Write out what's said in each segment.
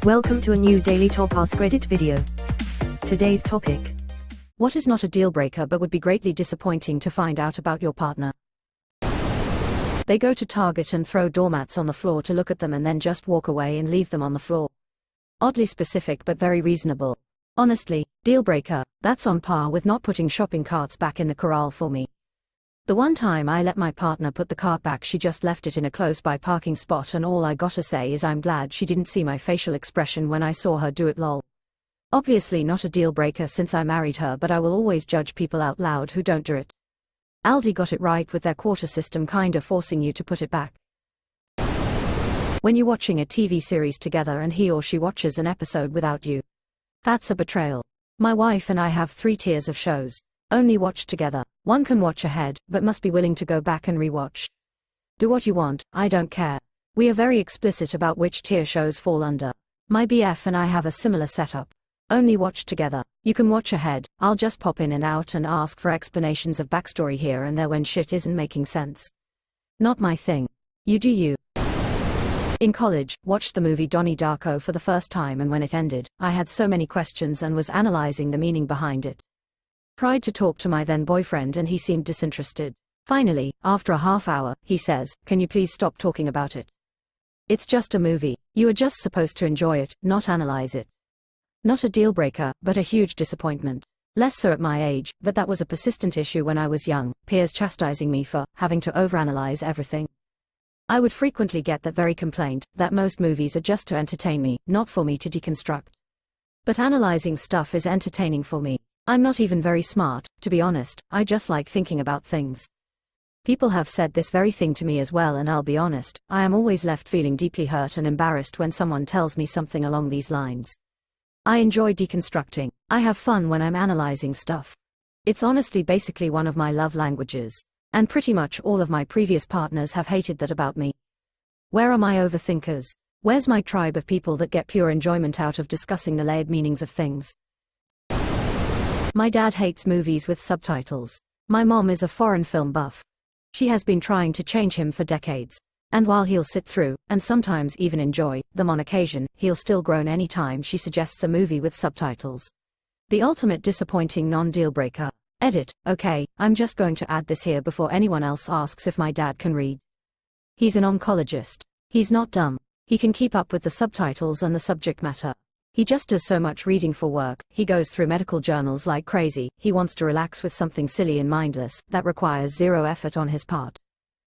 Welcome to a new Daily Top Askreddit video. Today's topic. What is not a deal breaker but would be greatly disappointing to find out about your partner? They go to Target and throw doormats on the floor to look at them and then just walk away and leave them on the floor. Oddly specific but very reasonable. Honestly, deal breaker, that's on par with not putting shopping carts back in the corral for me. The one time I let my partner put the cart back, she just left it in a close-by parking spot, and all I gotta say is I'm glad she didn't see my facial expression when I saw her do it, lol. Obviously not a deal breaker since I married her, but I will always judge people out loud who don't do it. Aldi got it right with their quarter system, kinda forcing you to put it back. When you're watching a TV series together and he or she watches an episode without you. That's a betrayal. My wife and I have 3 tiers of shows. Only watch together. One can watch ahead, but must be willing to go back and rewatch. Do what you want, I don't care. We are very explicit about which tier shows fall under. My BF and I have a similar setup. Only watch together. You can watch ahead, I'll just pop in and out and ask for explanations of backstory here and there when shit isn't making sense. Not my thing. You do you. In college, watched the movie Donnie Darko for the first time, and when it ended, I had so many questions and was analyzing the meaning behind it. Tried to talk to my then boyfriend and he seemed disinterested. Finally, after a half hour, he says, "Can you please stop talking about it? It's just a movie. You are just supposed to enjoy it, not analyze it." Not a deal breaker, but a huge disappointment. Less so at my age, but that was a persistent issue when I was young, peers chastising me for having to overanalyze everything. I would frequently get that very complaint, that most movies are just to entertain me, not for me to deconstruct. But analyzing stuff is entertaining for me. I'm not even very smart, to be honest, I just like thinking about things. People have said this very thing to me as well, and I'll be honest, I am always left feeling deeply hurt and embarrassed when someone tells me something along these lines. I enjoy deconstructing. I have fun when I'm analyzing stuff. It's honestly basically one of my love languages. And pretty much all of my previous partners have hated that about me. Where are my overthinkers? Where's my tribe of people that get pure enjoyment out of discussing the layered meanings of things? My dad hates movies with subtitles. My mom is a foreign film buff. She has been trying to change him for decades. And while he'll sit through, and sometimes even enjoy, them on occasion, he'll still groan any time she suggests a movie with subtitles. The ultimate disappointing non-deal breaker. Edit, okay, I'm just going to add this here before anyone else asks if my dad can read. He's an oncologist. He's not dumb. He can keep up with the subtitles and the subject matter. He just does so much reading for work, he goes through medical journals like crazy, he wants to relax with something silly and mindless, that requires zero effort on his part.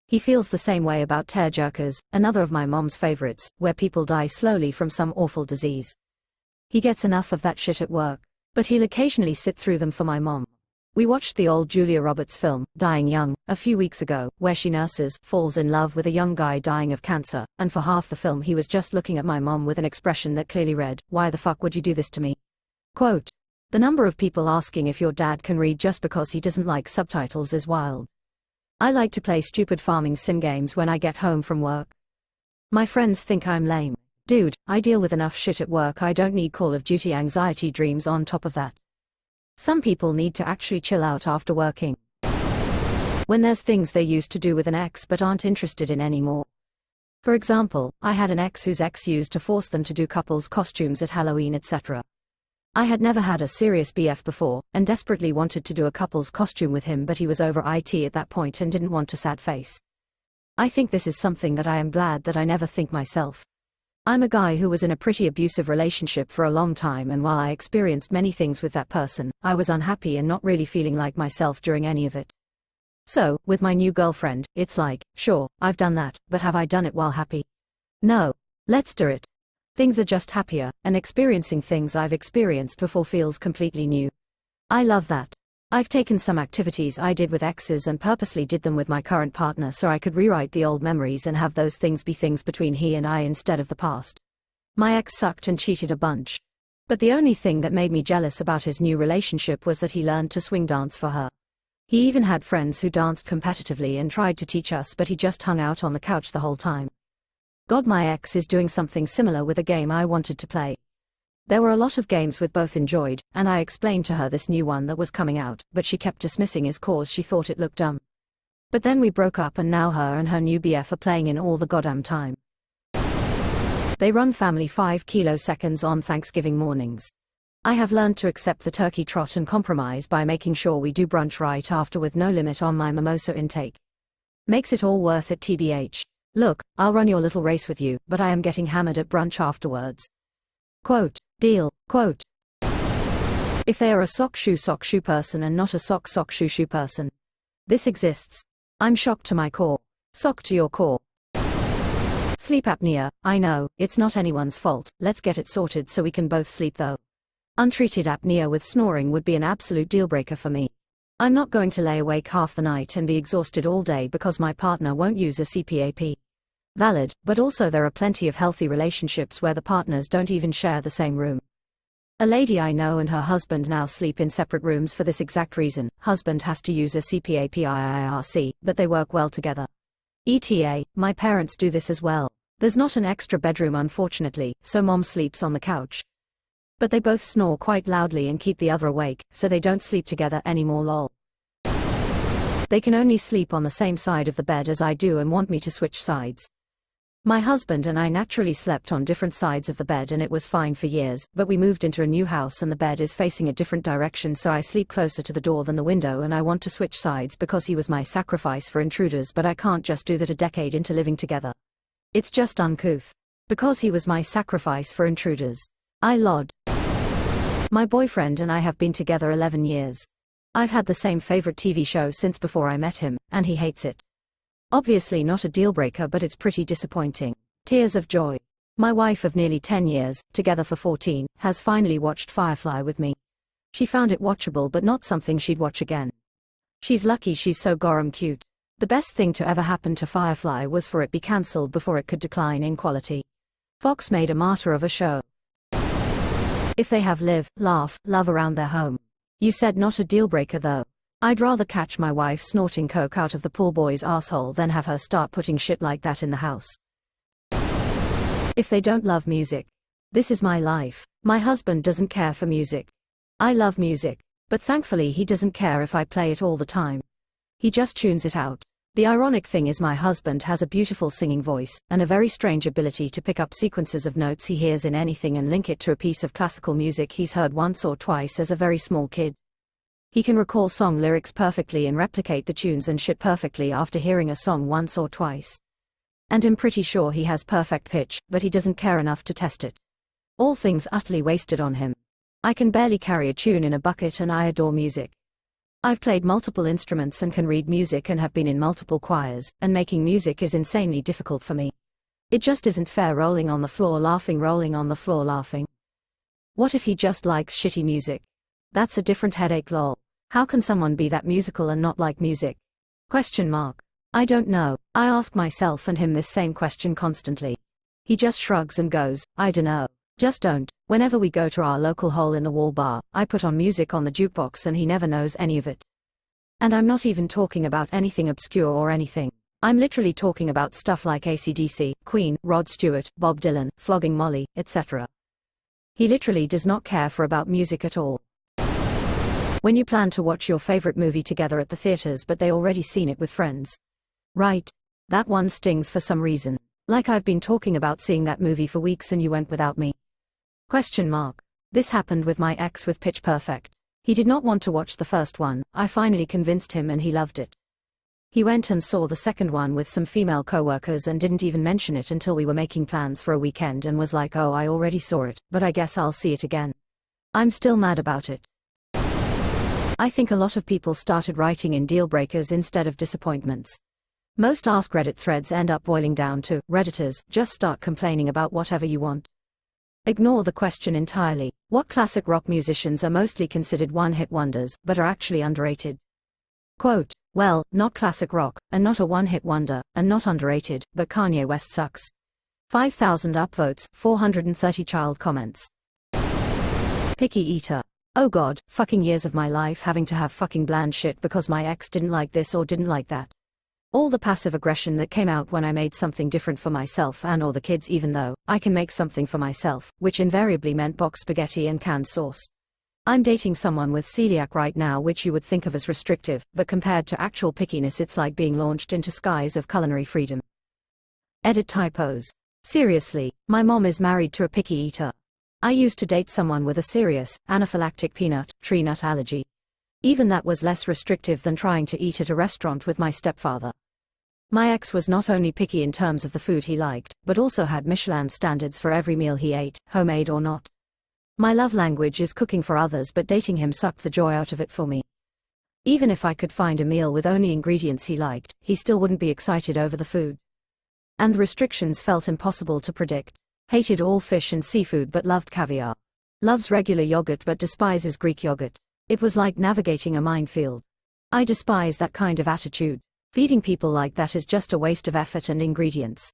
He feels the same way about tearjerkers, another of my mom's favorites, where people die slowly from some awful disease. He gets enough of that shit at work. But he'll occasionally sit through them for my mom. We watched the old Julia Roberts film, Dying Young, a few weeks ago, where she falls in love with a young guy dying of cancer, and for half the film he was just looking at my mom with an expression that clearly read, "Why the fuck would you do this to me?" Quote. The number of people asking if your dad can read just because he doesn't like subtitles is wild. I like to play stupid farming sim games when I get home from work. My friends think I'm lame. Dude, I deal with enough shit at work, I don't need Call of Duty anxiety dreams on top of that. Some people need to actually chill out after working. When there's things they used to do with an ex but aren't interested in anymore. For example, I had an ex whose ex used to force them to do couples costumes at Halloween, etc. I had never had a serious BF before, and desperately wanted to do a couple's costume with him, but he was over IT at that point and didn't want to sad face. I think this is something that I am glad that I never think myself. I'm a guy who was in a pretty abusive relationship for a long time, and while I experienced many things with that person, I was unhappy and not really feeling like myself during any of it. So, with my new girlfriend, it's like, sure, I've done that, but have I done it while happy? No. Let's do it. Things are just happier, and experiencing things I've experienced before feels completely new. I love that. I've taken some activities I did with exes and purposely did them with my current partner so I could rewrite the old memories and have those things be things between he and I instead of the past. My ex sucked and cheated a bunch. But the only thing that made me jealous about his new relationship was that he learned to swing dance for her. He even had friends who danced competitively and tried to teach us, but he just hung out on the couch the whole time. God, my ex is doing something similar with a game I wanted to play. There were a lot of games we both enjoyed, and I explained to her this new one that was coming out, but she kept dismissing his cause she thought it looked dumb. But then we broke up and now her and her new BF are playing in all the goddamn time. They run family 5 kiloseconds on Thanksgiving mornings. I have learned to accept the turkey trot and compromise by making sure we do brunch right after with no limit on my mimosa intake. Makes it all worth it tbh. Look, I'll run your little race with you, but I am getting hammered at brunch afterwards. Quote, deal, quote. If they are a sock shoe person and not a sock shoe person. This exists. I'm shocked to my core. Sock to your core. Sleep apnea, I know, it's not anyone's fault, let's get it sorted so we can both sleep though. Untreated apnea with snoring would be an absolute deal breaker for me. I'm not going to lay awake half the night and be exhausted all day because my partner won't use a CPAP. Valid, but also there are plenty of healthy relationships where the partners don't even share the same room. A lady I know and her husband now sleep in separate rooms for this exact reason. Husband has to use a CPAP, but they work well together. ETA, my parents do this as well. There's not an extra bedroom unfortunately, so mom sleeps on the couch. But they both snore quite loudly and keep the other awake, so they don't sleep together anymore lol. They can only sleep on the same side of the bed as I do and want me to switch sides. My husband and I naturally slept on different sides of the bed and it was fine for years, but we moved into a new house and the bed is facing a different direction, so I sleep closer to the door than the window and I want to switch sides because he was my sacrifice for intruders, but I can't just do that a decade into living together. It's just uncouth. Because he was my sacrifice for intruders. I lied. My boyfriend and I have been together 11 years. I've had the same favorite TV show since before I met him, and he hates it. Obviously not a deal breaker, but it's pretty disappointing. Tears of joy. My wife of nearly 10 years, together for 14, has finally watched Firefly with me. She found it watchable but not something she'd watch again. She's lucky she's so gorum cute. The best thing to ever happen to Firefly was for it be cancelled before it could decline in quality. Fox made a martyr of a show. If they have live, laugh, love around their home. You said not a deal breaker though. I'd rather catch my wife snorting coke out of the pool boy's asshole than have her start putting shit like that in the house. If they don't love music. This is my life. My husband doesn't care for music. I love music, but thankfully he doesn't care if I play it all the time. He just tunes it out. The ironic thing is my husband has a beautiful singing voice, and a very strange ability to pick up sequences of notes he hears in anything and link it to a piece of classical music he's heard once or twice as a very small kid. He can recall song lyrics perfectly and replicate the tunes and shit perfectly after hearing a song once or twice. And I'm pretty sure he has perfect pitch, but he doesn't care enough to test it. All things utterly wasted on him. I can barely carry a tune in a bucket and I adore music. I've played multiple instruments and can read music and have been in multiple choirs, and making music is insanely difficult for me. It just isn't fair rolling on the floor laughing. What if he just likes shitty music? That's a different headache lol. How can someone be that musical and not like music? Question mark. I don't know. I ask myself and him this same question constantly. He just shrugs and goes, I dunno. Just don't. Whenever we go to our local hole-in-the-wall bar, I put on music on the jukebox and he never knows any of it. And I'm not even talking about anything obscure or anything. I'm literally talking about stuff like AC/DC, Queen, Rod Stewart, Bob Dylan, Flogging Molly, etc. He literally does not care about music at all. When you plan to watch your favorite movie together at the theaters but they already seen it with friends. Right. That one stings for some reason. Like I've been talking about seeing that movie for weeks and you went without me. Question mark. This happened with my ex with Pitch Perfect. He did not want to watch the first one. I finally convinced him and he loved it. He went and saw the second one with some female coworkers and didn't even mention it until we were making plans for a weekend and was like, oh, I already saw it, but I guess I'll see it again. I'm still mad about it. I think a lot of people started writing in deal breakers instead of disappointments. Most Askreddit threads end up boiling down to, Redditors, just start complaining about whatever you want. Ignore the question entirely. What classic rock musicians are mostly considered one-hit wonders, but are actually underrated? Quote, well, not classic rock, and not a one-hit wonder, and not underrated, but Kanye West sucks. 5,000 upvotes, 430 child comments. Picky eater. Oh god, fucking years of my life having to have fucking bland shit because my ex didn't like this or didn't like that. All the passive aggression that came out when I made something different for myself and or the kids, even though I can make something for myself, which invariably meant box spaghetti and canned sauce. I'm dating someone with celiac right now, which you would think of as restrictive, but compared to actual pickiness it's like being launched into skies of culinary freedom. Edit typos. Seriously, my mom is married to a picky eater. I used to date someone with a serious, anaphylactic peanut, tree nut allergy. Even that was less restrictive than trying to eat at a restaurant with my stepfather. My ex was not only picky in terms of the food he liked, but also had Michelin standards for every meal he ate, homemade or not. My love language is cooking for others, but dating him sucked the joy out of it for me. Even if I could find a meal with only ingredients he liked, he still wouldn't be excited over the food. And the restrictions felt impossible to predict. Hated all fish and seafood but loved caviar. Loves regular yogurt but despises Greek yogurt. It was like navigating a minefield. I despise that kind of attitude. Feeding people like that is just a waste of effort and ingredients.